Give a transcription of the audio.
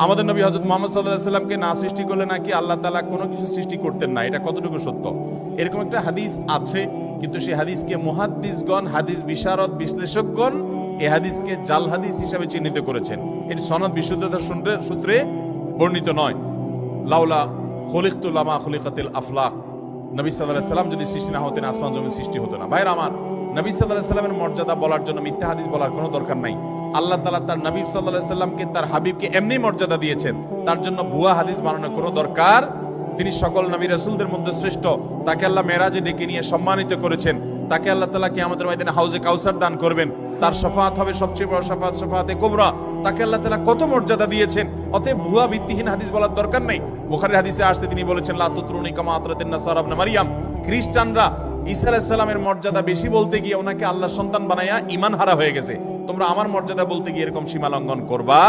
আমাদের নবী হযরত মুহাম্মদ সাল্লাল্লাহু আলাইহি সাল্লামকে না সৃষ্টি করলে নাকি আল্লাহ তাআলা কোনো কিছু সৃষ্টি করতেন না, এটা কতটুকু সত্য? এরকম একটা হাদিস আছে, কিন্তু সেই হাদিসকে মুহাদ্দিসগণ, হাদিস বিশারদ, বিশ্লেষকগণ এই হাদিসকে জাল হাদিস হিসাবে চিহ্নিত করেছেন। এর সনদ বিশুদ্ধতার সূত্রে বর্ণিত নয়। লাউলা খুলিকতু লামা খুলিকাতিল আফলাক, নবী সাল্লাল্লাহু আলাইহি সাল্লাম যদি সৃষ্টি না হতেন আসমান জমিন সৃষ্টি হতো না। ভাইরা আমার, নবী সাল্লাল্লাহু আলাইহি সাল্লামের মর্যাদা বলার জন্য মিথ্যা হাদিস বলার কোনো দরকার নাই। আল্লাহ তাআলা তার নবী সাল্লাল্লাহু আলাইহি সাল্লামকে, তার হাবিবকে এমনি মর্যাদা দিয়েছেন, তার জন্য ভুয়া হাদিস বানানোর কোনো দরকার। তিনি সকল নবী রাসূলদের মধ্যে শ্রেষ্ঠ, তাকে আল্লাহ মেরাজে ডেকে নিয়ে সম্মানিত করেছেন, তাকে আল্লাহ তাআলা কিয়ামতের ময়দানে হাউজে কাউসার দান করবেন, তার শাফাআত হবে সবচেয়ে বড় শাফাআত, শাফাআতে কুবরা। তাকে আল্লাহ তাআলা কত মর্যাদা দিয়েছেন, অতএব ভুয়া ভিত্তিহীন হাদিস বলার দরকার নেই। বুখারীর হাদিসে আসছে, তিনি বলেছেন লা তুতরুনি কামা আতরাতিন নাসারা ইবনে মারইয়াম, খ্রিস্টানরা ঈসা আলাইহিস সালামের মর্যাদা বেশি বলতে গিয়ে ওনাকে আল্লাহর সন্তান বানায়া ঈমান হারা হয়ে গেছে, তোমরা আমার মর্যাদা বলতে গিয়ে এরকম সীমা লঙ্ঘন করবা